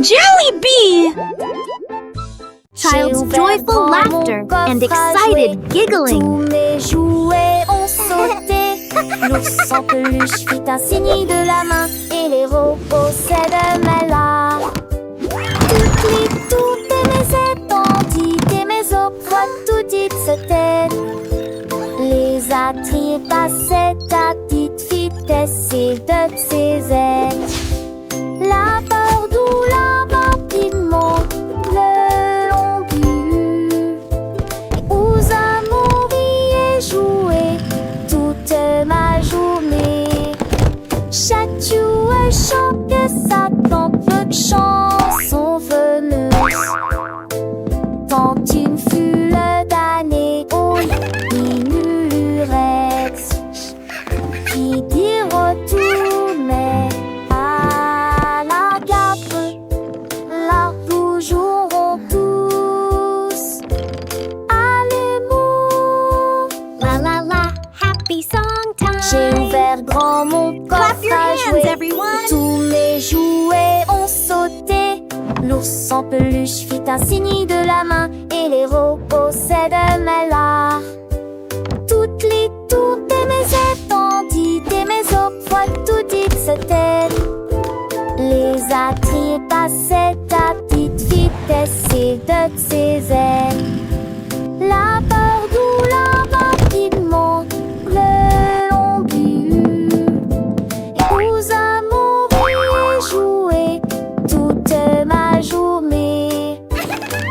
Jelly Bee! Child's joyful laughter and excited giggling. Tous mes jouets ont sauté. L'ours en peluche fit un signe de la main et les robots s'aident-là. Toutes mes étendues et mes voix tout dites se têtent. Les attraits passaient à petite vitesse et de ses ailes. La peur douleur rapidement le long but. Et aux amours et jouer toute ma journée. Chaque jouet chantait sa propre chanson veneuse. Tant une fut le damné aux minurettes qui dit retourner à la gare. Là nous jouerons tous à l'amour. La la la, happy song time. J'ai ouvert grand mon coffre Clap your à hands, jouer. everyone. Tous mes jouets ont sauté. L'ours en peluche fit un signe de la main et les robots s'aident-là. Toutes les tours et mes étendues et mes voix tout dites se têtent. Les attraits passaient à petite vitesse et de ses ailes. La peur douleur rapidement le long but. Et aux amours et jouer toute ma journée.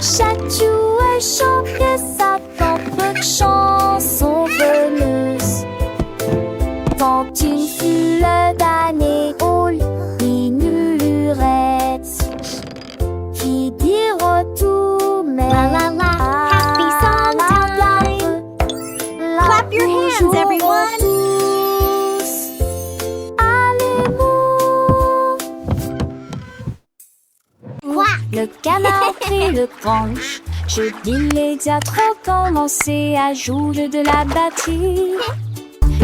Chaque jouet chantait sa propre chanson veneuse. Tant une fut le damné aux minurettes qui dit retourner La la la, happy song time. Clap your hands, everyone. Tous à l'amour. Quack. Le canard prit le branche. Je dis les diatres commençaient à jouer de la batterie.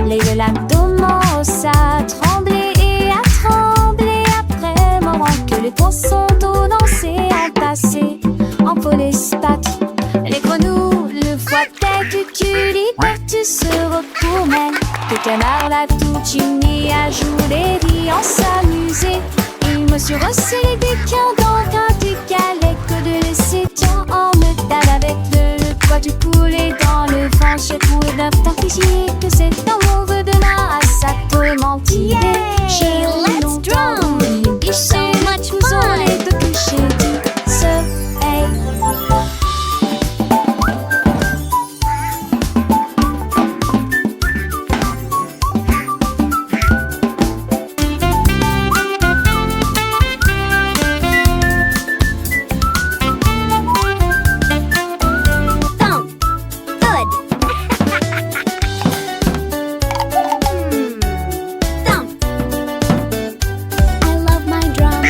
Les gueules commencent à trembler et à trembler après moment que les poissons d'eau dansaient en passé, en police patrie. Les grenouilles, le foie tête, tu libertes se retournaient. Le canard l'a tout uni à jouer et en s'amuser. Il me suis resserré des quins dans un du galet que de laisser tiens en métal avec le poids du poulet dans le vent. J'ai trouvé d'un fichier que c'est amour de là à sa tourmentille. Yay, let's drum. It's So much fun. Les deux clichés du soleil. Thump. Good. Thump. I love my drum.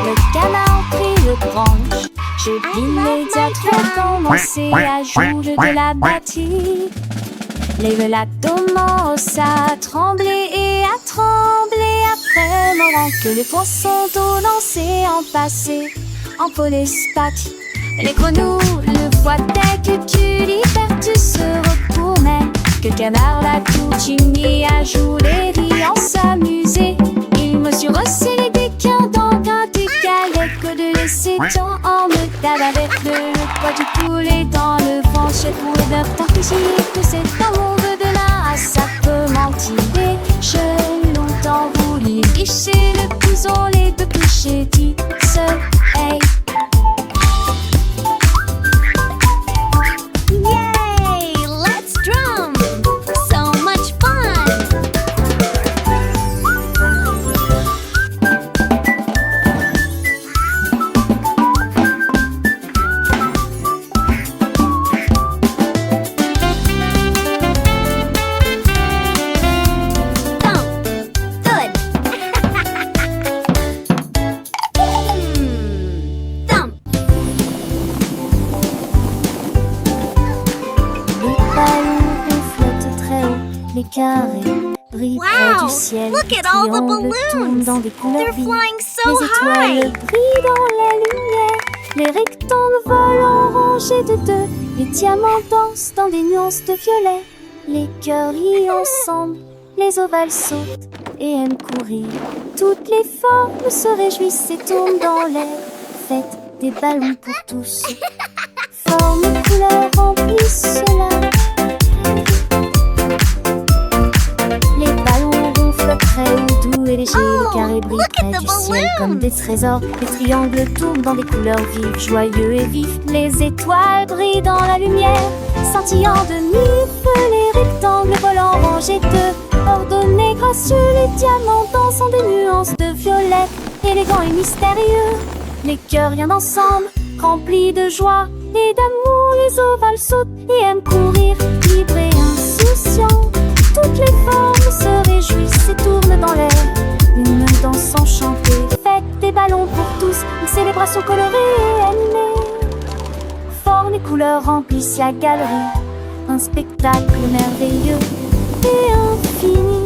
Le canard prit le branche. Je dis les diatres commençaient à jouer de la batterie. Les velas commencent à trembler et à trembler après moment que les poissons d'eau dansaient en passé, en police patrie. Les grenouilles, le foie tête, tu libertes se retournaient. Que le canard l'a tout uni à jouer et en s'amuser. Il me suis resserré des quins dans un du galet que de laisser tant en métal avec le poids du poulet dans le vent. J'ai trouvé d'un fichier que c'est amour de là à sa mentir. J'ai longtemps voulu licher le couson, les deux clichés du soleil. Yay, let's drum. So much fun. Les carrés, brille Wow, près du ciel. look Les at all the triangles tournent balloons. dans des couleurs They're vives. flying so Les étoiles high. brillent dans la lumière. Les rectangles volent en rangées de deux. Les diamants dansent dans des nuances de violet. Les cœurs rient ensemble. Les ovales sautent et aiment courir. Toutes les formes se réjouissent et tournent dans l'air. Faites des ballons pour tous. Formes et couleurs remplissent cela. Les ballons ronflent très haut, doux et légers. Oh, Les carrés brillent look at près the du ciel balloons. comme des trésors. Les triangles tournent dans des couleurs vives, joyeux et vifs. Les étoiles brillent dans la lumière, scintillant de mille feux. Les rectangles volent en rangées de ordonnés, gracieux. Les diamants dansent en des nuances de violet, élégants et mystérieux. Les cœurs viennent ensemble, remplis de joie et d'amour. Les ovales sautent et aiment courir, libres et insouciants. Toutes les formes se réjouissent et tournent dans l'air. Une danse enchantée, faites des ballons pour tous. Une célébration colorée et animée. Formes et couleurs remplissent la galerie. Un spectacle merveilleux et infini.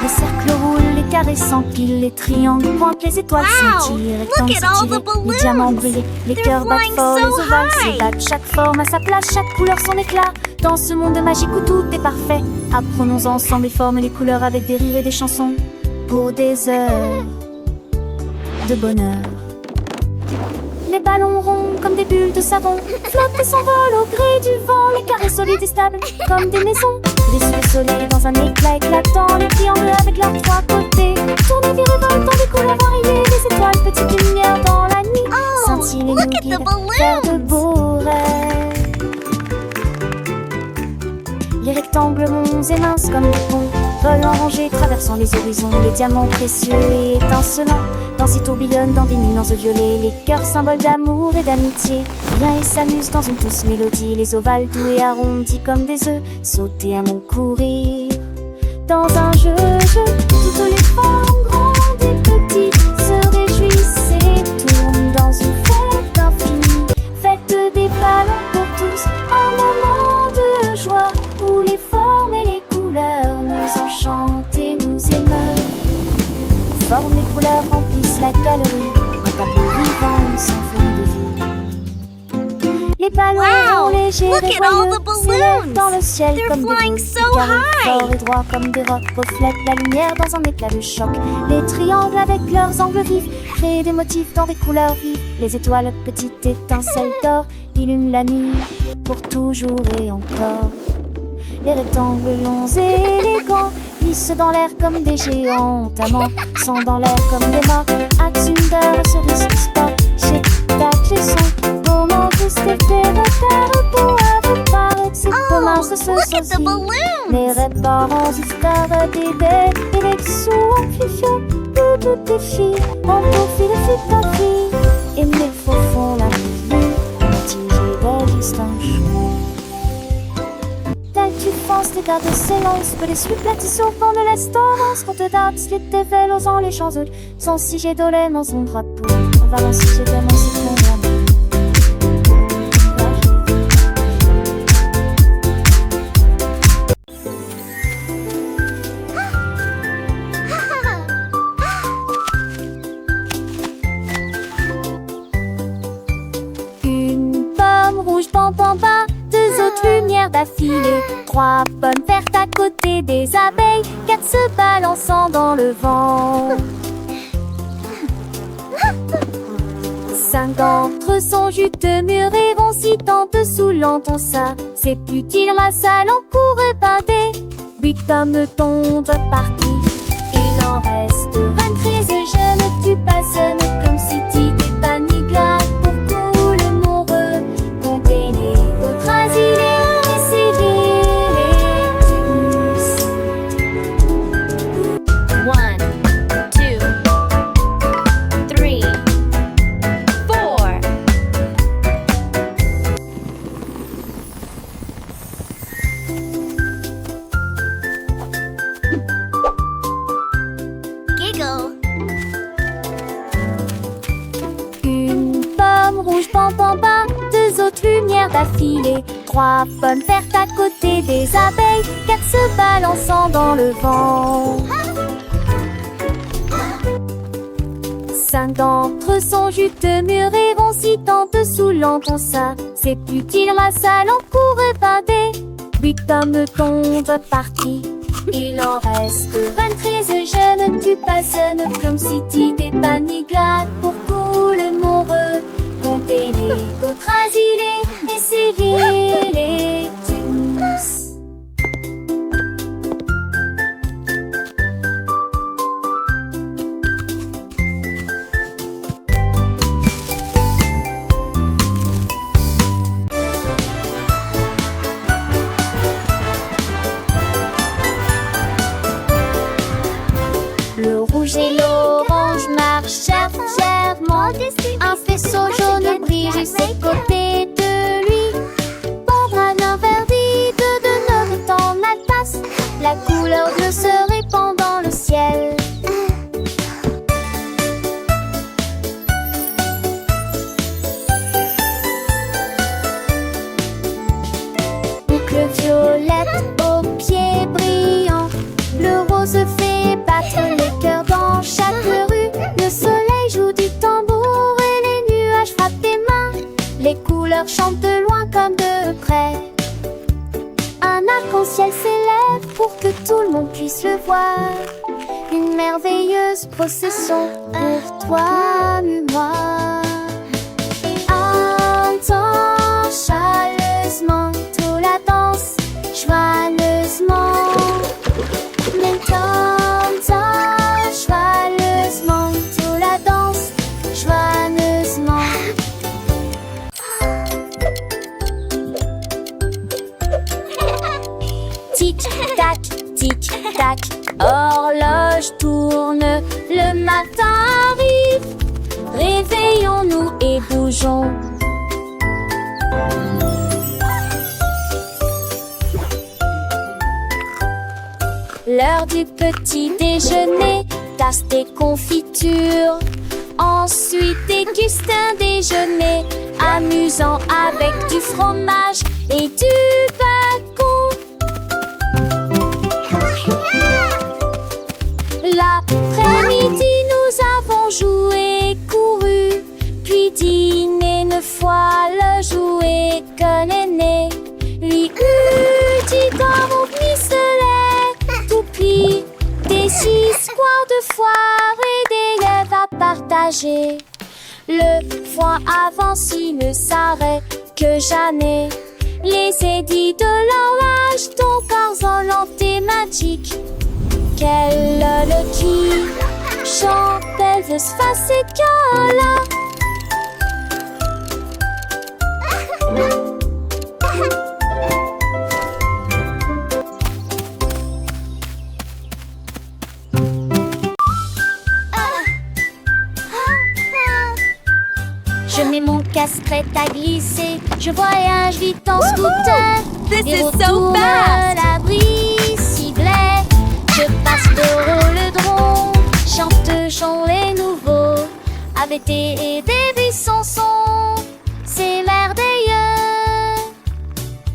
Les cercles roulent, les carrés s'empilent, les triangles pointent, les étoiles Wow, scintillent, les look rectangles at all s'étirent, the balloons. les diamants brillent, les They're cœurs battent flying fort, so les ovales high. s'ébattent, chaque forme à sa place, chaque couleur son éclat. Dans ce monde magique où tout est parfait, apprenons ensemble les formes et les couleurs avec des rires et des chansons pour des heures de bonheur. Les ballons ronds comme des bulles de savon flottent et s'envolent au gré du vent. Les carrés solides et stables comme des maisons. Les yeux soleil dans un éclat éclatant. Les triangles avec leurs trois côtés tournent et virevoltent dans des couleurs variées. Les étoiles, petites lumières dans la nuit, Oh, scintillent et nous look at the guident vers de balloons. beaux rêves. Les rectangles monts et minces comme des ponts volent en rangées, traversant les horizons. Les diamants précieux et étincelants dansent et tourbillonnent dans des nuances de violet. Les cœurs symboles d'amour et d'amitié viennent et s'amusent dans une douce mélodie. Les ovales doux et arrondis comme des œufs sautent et aiment courir dans un jeu. Toutes les formes grandes et petites se réjouissent et tournent dans une fête infinie. Faites des ballons pour tous, un moment de joie où les formes et les couleurs nous enchantent et nous émeuvent. Formes et couleurs remplissent la galerie, un tableau vivant, une symphonie de vie. Les ballons Wow, légers look et at all joyeux the s'élèvent balloons. dans le ciel They're comme des flying boules. so Les carrés high. forts et droits comme des rocs reflètent la lumière dans un éclat de choc. Les triangles avec leurs angles vifs créent des motifs dans des couleurs vives. Les étoiles, petites étincelles d'or, illuminent la nuit pour toujours et encore. Les rectangles longs et élégants glissent dans l'air comme des géants. Amants sont dans l'air comme des morts. Axunder, cerise, sport, chez tac, chez son. Moment juste fait repère pour avec par c'est commun, Oh, ce look at the sosie. Les balloons. réparants, histoires d'idées, et les sous amplifiés, de toutes les filles, en profil de fille ta fille. Et mes faux font la vie, mitigée de distance. Tel tu penses, tes gardes s'élancent, que les suites au fond de l'estorance, quand te dates, les tévels osant les champs, sans si j'ai dolé dans son drapeau. On va lancer chez tellement c'est ton amour. Une pomme rouge, pam pam pam, deux autres lumières d'affilée, trois pommes vertes à côté des abeilles, quatre se balançant dans le vent. Cinq d'entre eux sont juteux, mûrs et roncis, tant dessous l'entend ça. C'est utile, la salle en cours et pâté. Huit pommes tombent partout, il en reste 23 jeunes. Tu passes comme si t'étais pas ni glace pour tout le monde. Comptez les autres asilés, essayez les plus. 1, 2, 3, 4. Giggle. Une pomme rouge, pam pam pam, deux autres lumières d'affilée, 3 pommes vertes à côté des abeilles, 4 se balançant dans le vent. 5 d'entre eux sont juteux, mûrs et vont si tant dessous l'encon ça. C'est plus qu'ils rassalent en cours évadés. 8 hommes tombent partis. Il en reste 23 jeunes, tu passes comme si t'es paniglade pour tout le monde. Comptez les autres asilés, essayez-les tous. Le rouge et l'orange marchèrent fièrement. Un faisceau jaune brille juste à côté de lui. Pendra d'un verdi de neuf dans la tasse. La couleur bleue se répand dans le ciel. Boucle violette aux pieds brillants. Le rose fait battre les cœurs dans chaque rue. Le soleil joue du tambour et les nuages frappent des mains. Les couleurs chantent de loin comme de près. Un arc-en-ciel s'élève pour que tout le monde puisse le voir. Une merveilleuse procession pour toi et moi. Entends chaleureusement tout la danse, joyeusement. Joyeusement, tout la danse, joyeusement. Tic-tac, horloge tourne, le matin arrive. Réveillons-nous et bougeons. L'heure du petit déjeuner, tasse des confitures. Ensuite déguste un déjeuner amusant avec du fromage et du bacon. L'après-midi nous avons joué et couru, puis dîné 9 fois le jouet que l'aîné lui eut dit dans mon pistolet. Toupie, des histoires de foire et des rêves à partager. Le foin avance, il ne s'arrête que jamais. Les édits de l'horloge, ton corps volant et magique. Quelle le qui chante, elle veut se passer que là. Je mets mon casquette à glisser, je voyage vite en scooter. This Et is autour so de fast! l'abri ciblé, je passe de le drone, chante chant les nouveaux, avec des buissons sont, c'est merveilleux.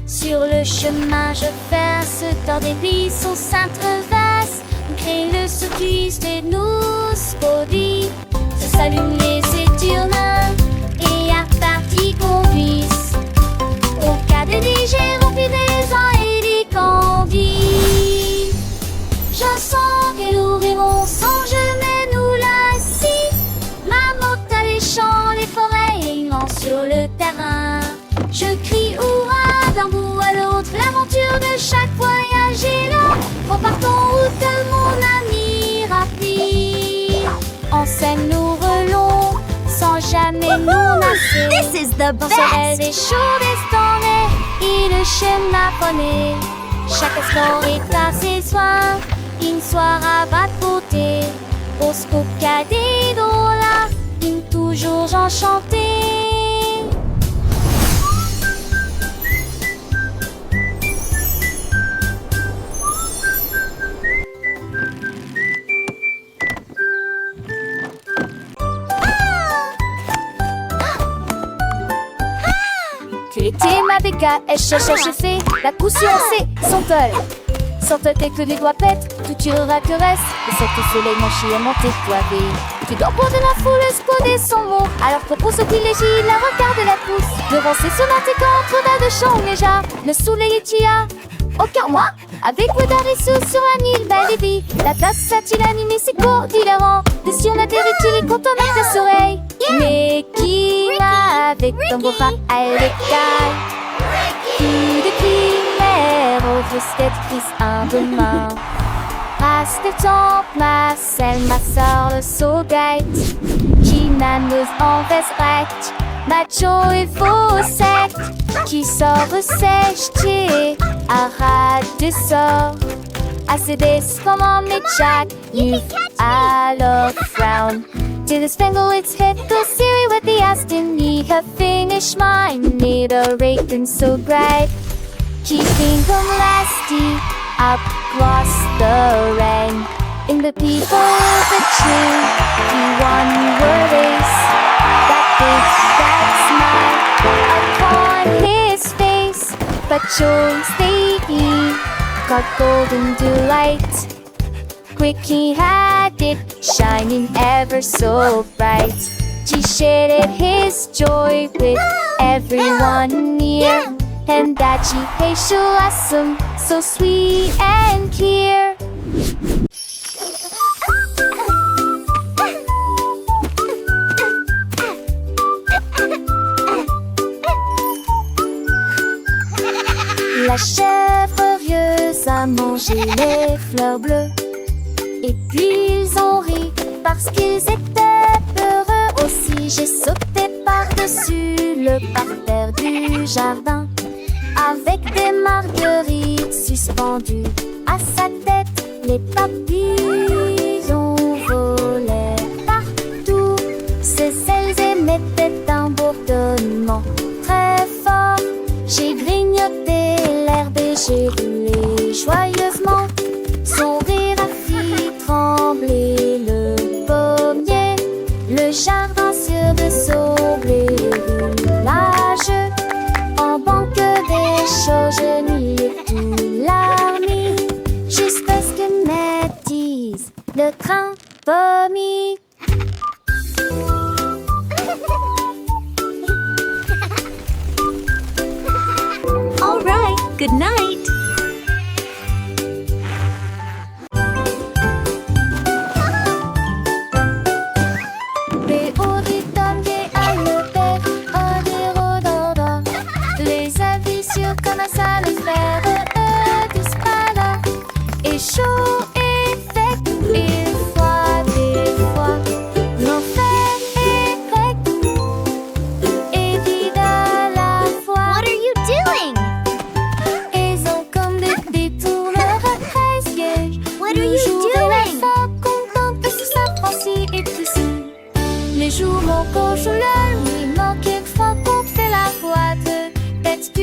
Sur le chemin je passe dans des buissons s'entreversent, crée le circuit de nous body, se s'allument les éturnins et à partie conduisent. Au cas de j'ai rempli des ans et des convives. Je sens que nous rêvons sans jamais nous lasser. Ma moto les champs, les forêts et immense sur le terrain. Je crie hurrah d'un bout à l'autre, l'aventure de chaque voyage est là. Repartons route mon ami rapide. En scène nous relons sans jamais nous lasser. This is the Dans ce rêve best! des chauds destonnés, et le schéma poney. Chaque sport est à ses soins, une soirée va de beauté. Au scoop cadet là, une toujours enchantée. Que l'été m'avait K-S-H-H-F, la couture c'est son tol. Sorte tes que les doigts pètent, tout tirera que reste. Et cette soleil manché à monter poivé. Tu dors pour de la foule, esconder son mot. Alors que pour ceux qui légit, la regarde la pousse. Devant ses sonnettes contre de chant déjà. Le soleil est tia. Aucun moi, avec Wadarisu sur un île Balibi. La tasse a-t-il animé ses cours d'hilarant. Des cieux n'atterrit-il quand on a ses oreilles. Mais qui va avec ton beau rap à l'écaille. Plus de primaire, au risque prise un demain. Race des temples, ma selle, ma sœur, le saugate. Qui n'annonce en veste macho et faussette. Qui sort sèche, arrête de sort. Assez des comment me chat, you alors frown. To the spangle its head, go Siri with the Aston. Ye have finished mine, need a rating so bright. Keeping them lasty, up across the rain. In the people of the tree, he won your race. That big, that smile upon his face. But chose they got golden delight. Quick he had it, shining ever so bright. He shared his joy with everyone near. And that she hates awesome, so sweet and clear. La chèvre rieuse a mangé les fleurs bleues. Et puis ils ont ri parce qu'ils étaient heureux aussi. J'ai sauté par-dessus le parterre du jardin avec des marguerites suspendues à sa tête. Les papillons volaient partout. Ses ailes émettaient un bourdonnement très fort. J'ai grignoté l'herbe et j'ai roulé joyeusement. Son rire a fait trembler le pommier. Le jardin sur le saublé village. En banque des choses, je n'y ai tout l'armée. Jusqu'à ce que m'attise le train vomi. All right, good night. Les avis sur comment ça le faire, tous pas là. Et chaud et sec, et froid des fois. L'enfer est grec et vide à la fois. What are you doing? Ils ont comme des détourneurs à 13 pièges. What are you doing? Contente de sa pensée et tout ça. Les jours manquent au journal, oui, manque quelquefois qu'on fait la boîte. Tête du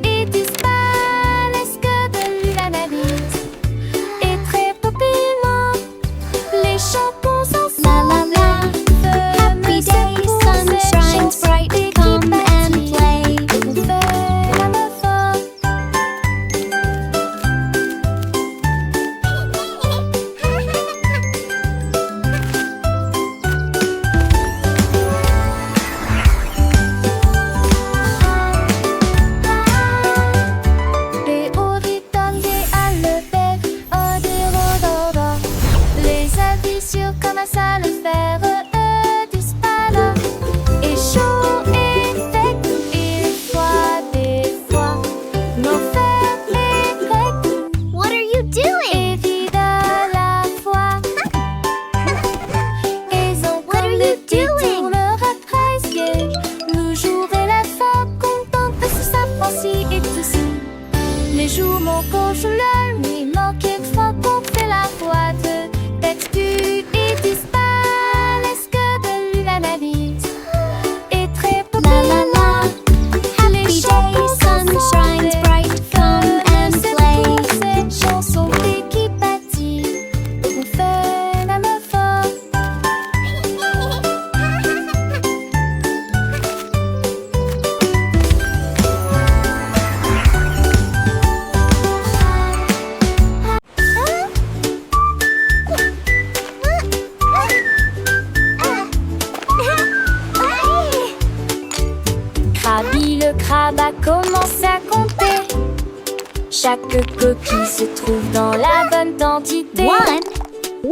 et disparaissent que de l'analyse. Et Chaque coquille se trouve dans la bonne quantité. 1, 2.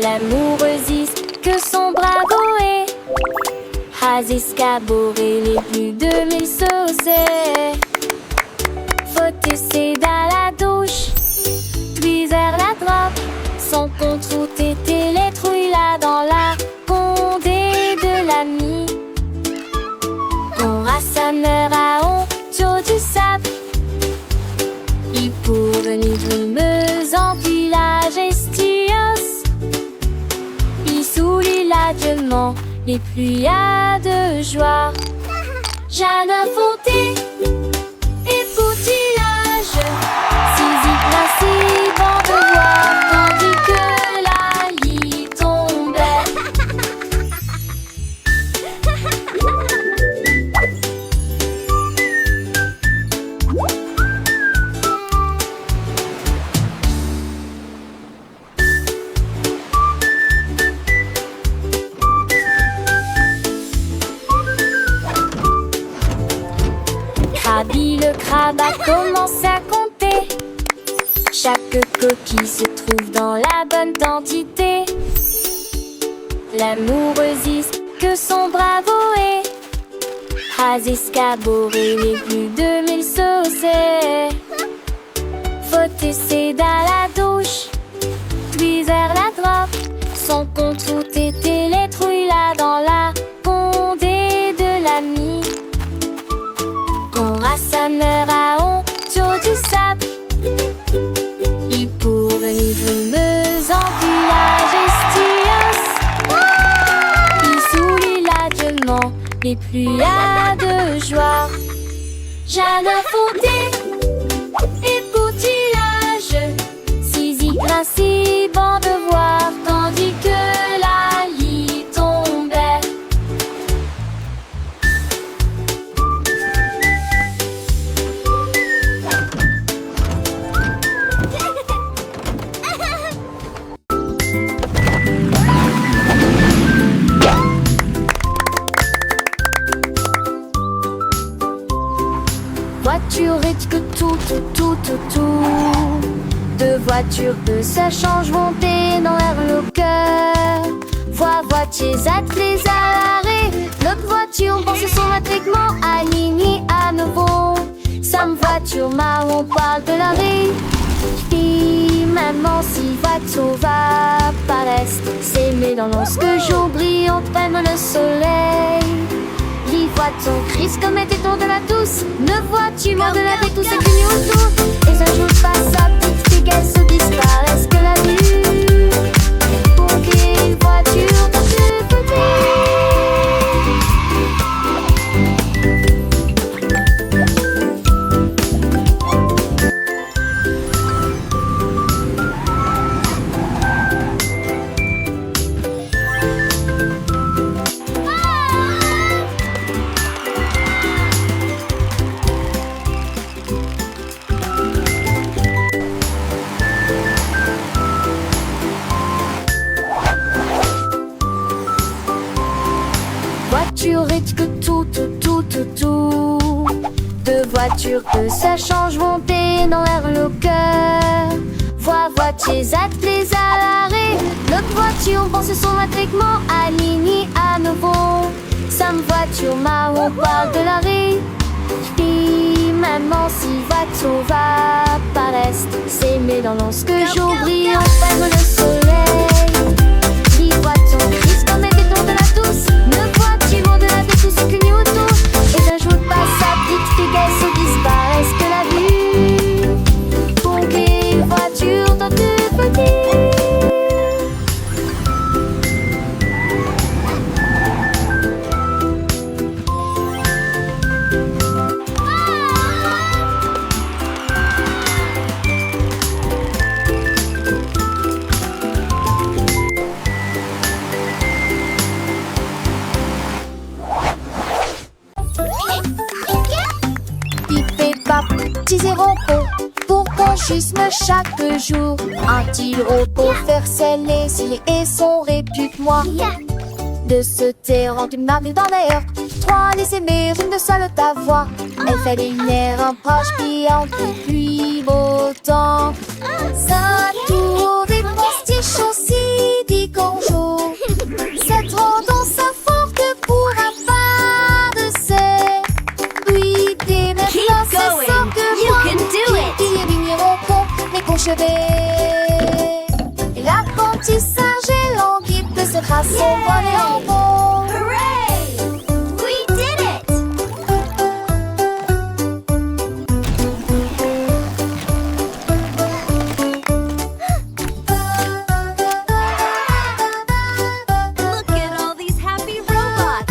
L'amoureuse que son bravo est has escaboré les plus de 1000 saucés. Faut essayer dans la douche, puis vers la drogue. Sans contre tes lettres, il a dans la condé de l'ami. Quand sa mère a honte du sable, il pour venir grimeuse en village estios. Il sourit largement les pluies de joie. Jeanne Fonté et Poutillage, Zizi Principe en devoir, tandis que la lit tombait. Krabi le crabe a commencé à compter. Chaque coquille se trouve dans la bonne quantité. L'amoureuse que son bravo est has escaboré les plus de 1000 saucés. Faut essayer dans la douche, puis vers la drogue. Sans contre tes lettres, il a dans la condé de l'ami. Quand sa mère a honte du sable, il pour venir grimeuse en village estios. Il sourit largement les pluies de joie. Jeanne Fonté et Poutillage, Zizi Principe en devoir, tandis que la lit tombait. Voiture et que tout. Deux voitures que ça change vont dans leur cœur. Voitiers attelés à l'arrêt. L'autre voiture pense son matriclement aligné à nouveau. Sam voiture marron parle de l'arrêt. Fille, maman, si voiture va paraître s'aimer dans lorsque jour brille, prenne le soleil. Les voitures crise comme était tour de la douce. Ne vois-tu moins de la vie tout ce qui nous autour. Et un jour passe sa petite fille qu'elle se disparaisse que la vue. Pour qu'une voiture dans ce petit. Voiture et que tout. Deux voitures que ça change vont dans leur cœur. Voitiers attelés à l'arrêt. L'autre voiture pense son matriclement aligné à nouveau. Sam voiture marron parle de l'arrêt. Fille, maman, si voiture va paraître s'aimer dans lorsque jour brille, prenne le soleil. Les voitures crise comme était tour de la douce. Ne vois-tu moins de la vie tout ce que nous autour. Et un jour passe sa petite fille qu'elle se disparaisse que la vue. Pour qu'une voiture dans tout petit. Petits et robots, pour conchisme chaque jour. Un-t-il robot faire ses laisiers et son répute-moi. De se taire en une marée dans l'air. toi les aimer, une seule ta voix. Elle fait des lumières en proche brillante depuis beau temps. Ça tour des postiches aussi dit bonjour. Cette tendance forte pourra pas de ses bruits des maintenant c'est going. ça que You moi can do it. qui vignerons les conchevés. Et l'apprentissage est lent qui peut se tracer son volet en bon. Hooray! We did it! Look at all these happy robots!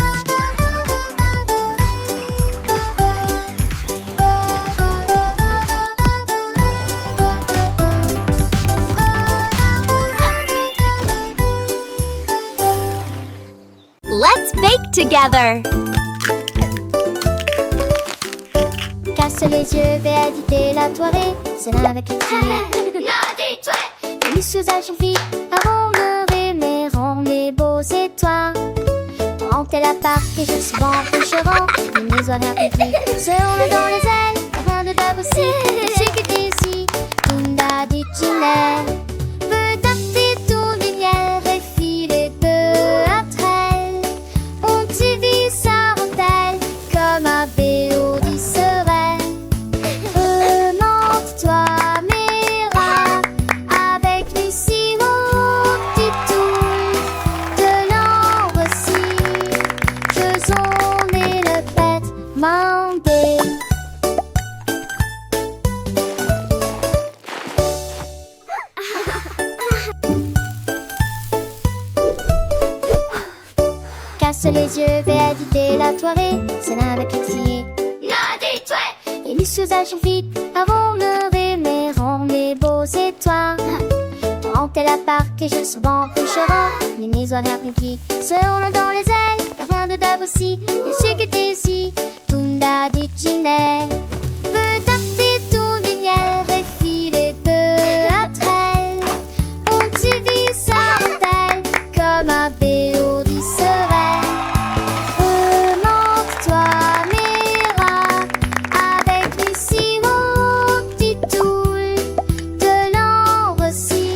Let's bake together! Casse les yeux, béatité la toilette, c'est là avec les les sous-âges filles, avant de rêver, rend les beaux étoiles. Rentez la part que je suis bon, coucherant, les maisons appétit, se roule dans les ailes, rien de dab aussi, j'ai quitté ici, Tunda dit Ginelle. Peut tâter tout du miel, réfiler peu après elle. On t'y vit sa rondelle, comme un béo dit sereine. Remonte-toi, Mira, avec Lucie, mon petit tour. De l'ambre aussi, faisons et le pète, mandé. Casse les yeux, béatité la soirée, c'est là avec les filles. Et les sous-âges vite, avant le mais rend les beaux étoiles. Rentez la part que je suis bon, couchera, les maisons appétit, se roule dans les ailes, rien de dab aussi, et c'est que t'es ici, Tunda dit Ginelle. Peut taper tout du miel, réfiler peu après elle. On t'y vit sa rondelle, comme un béo dit sereine. Remonte-toi, Mira, avec Lucie, mon petit toul. De l'ambre aussi,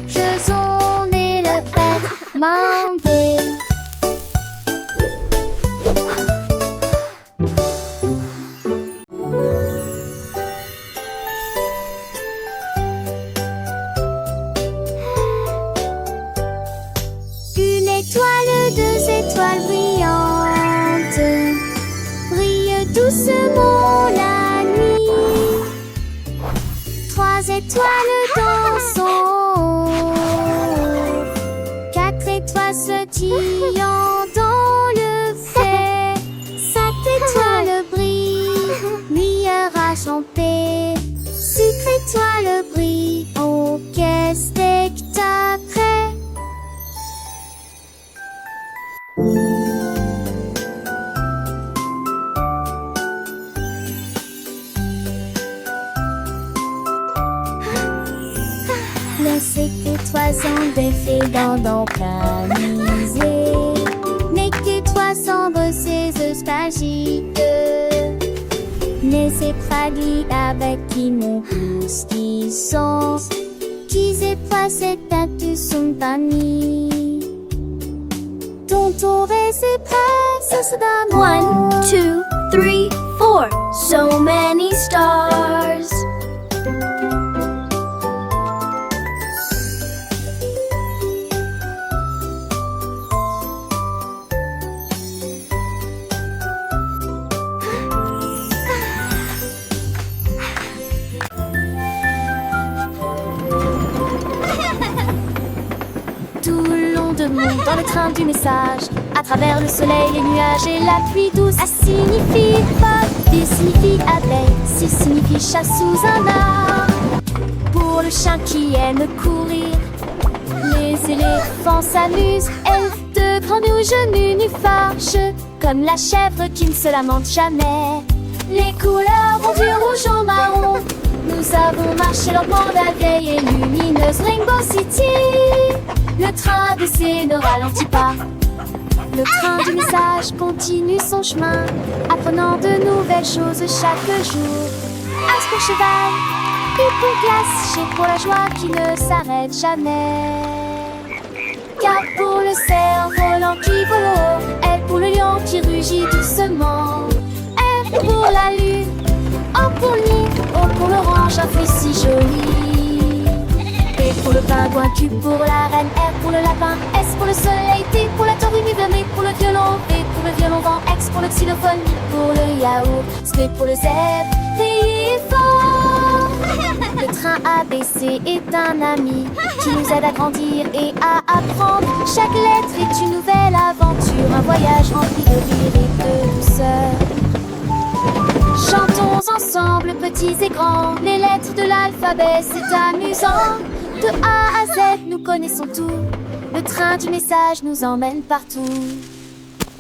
faisons et le pète, mandé. Une étoile, deux étoiles brillantes brillent doucement la nuit. Trois étoiles dansant, quatre étoiles sautillant dans le fait. Cinq étoiles brillent, lumière en paix. Six étoiles brillent, ok, spectacle. Laissez que toi en défilant dans camisé. Mais que toi sombre ces espagiques. Laissez fragli avec qui mon plus qui sont. Qui est pas cette tête son panier. Ton tour est prêt, ça se donne. 1, 2, 3, 4. So many stars. Tout le long de monde dans le train du message. À travers le soleil, les nuages et la pluie douce. A signifie pas, B signifie abeille, C signifie chat sous un arbre. Pour le chien qui aime courir, les éléphants s'amusent. Elfe de grands genoux nuages, comme la chèvre qui ne se lamente jamais. Les couleurs vont du rouge au marron. Nous avons marché lentement la vieille et lumineuse Rainbow City. Le train d'essai ne ralentit pas. Le train du message continue son chemin, apprenant de nouvelles choses chaque jour. As pour cheval, I pour glace, G pour la joie qui ne s'arrête jamais. K pour le cerf-volant qui vole haut, L pour le lion qui rugit doucement. F pour la lune, O pour le nid, O pour l'orange, un fruit si joli. P pour le pingouin, Q pour la reine, R pour le lapin, S pour le soleil, T pour la tortue, M pour le violon, V pour le violon vent, X pour le xylophone, I pour le yaourt, Z pour le zèbre, T fort. Le train ABC est un ami qui nous aide à grandir et à apprendre. Chaque lettre est une nouvelle aventure, un voyage rempli de rire et de douceur. Chantons ensemble, petits et grands, les lettres de l'alphabet, c'est amusant. De A à Z, nous connaissons tout. Le train du message nous emmène partout.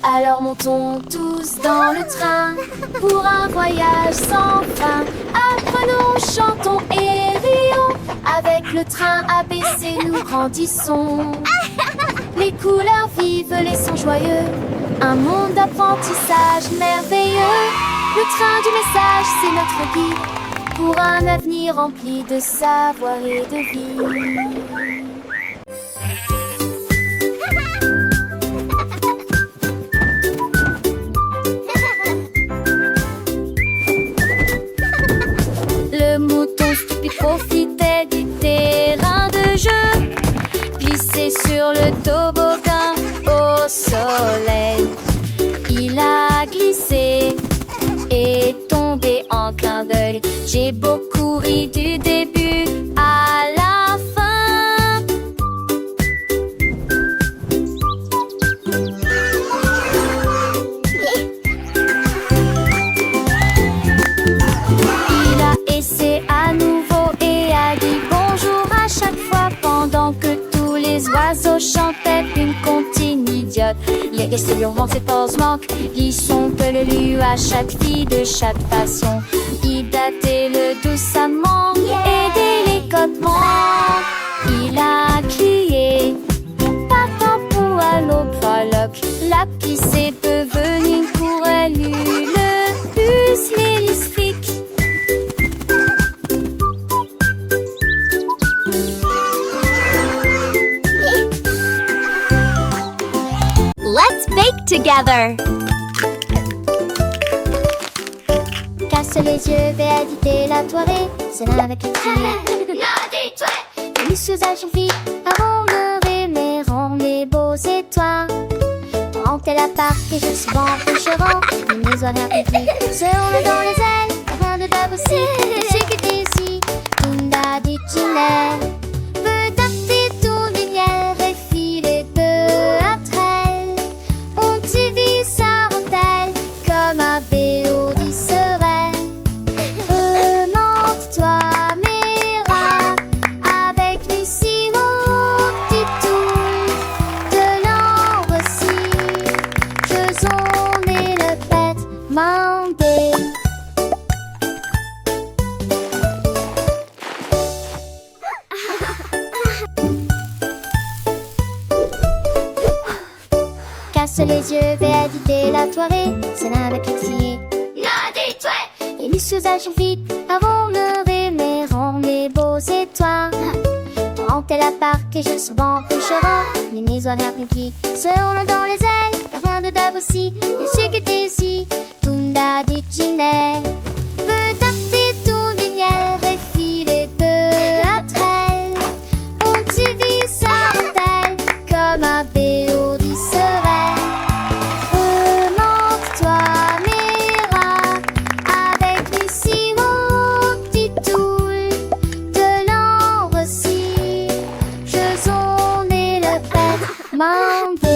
Alors montons tous dans le train pour un voyage sans fin. Apprenons, chantons et rions. Avec le train ABC, nous grandissons. Les couleurs vives, les sons joyeux. Un monde d'apprentissage merveilleux. Le train du message, c'est notre guide pour un avenir rempli de savoir et de vie. Le mouton stupide profitait du terrain de jeu, glissé sur le toboggan au soleil. Il a glissé et tombé en clin d'œil. J'ai beaucoup ri du début à la fin. Il a essayé à nouveau et a dit bonjour à chaque fois pendant que tous les oiseaux chantaient une comptine idiote. Les questions vont ses pauses manquent, ils sont peu le lu à chaque fille de chaque façon. Il datait le doucement et délicatement. Il a crié partant pour à l'eau prologue. La pisse est devenue une courelle, le bus hélistrique. Let's bake together. Casse les yeux, vais habiter la toilette. C'est là avec les filles. Les sous-âges sont filles. Avant de rêver, rond les beaux étoiles. Rentez la part et je suis bon coucherant. Les maisons républiques seront dans les ailes. Rien de dab aussi. C'est que t'es ici. Tunda dit Ginelle. Veut tâter ton lumière et filer peu après elle. On t'y vit sa rentelle comme un béo dit sereine. Remonte-toi, Mira, avec Lucie, mon petit tour. De l'ambre aussi, faisons et le pète, mandé. Casse les yeux, vais habiter la soirée. C'est là avec les filles. Et les sous-âges vite avant le rêver, rond les beaux étoiles. Rentez la parc et je suis bon couchera. Les maisons républiques seront dans les ailes. Rien de dab aussi, et c'est que t'es ici. Tunda dit Ginelle. Veut tâter ton lumière et filer peu après elle. On t'y vit sa rentelle comme un béo dit sereine. Remonte-toi, Mira, avec Lucie, mon petit toul. De l'ambre aussi, faisons et le pète, mandé.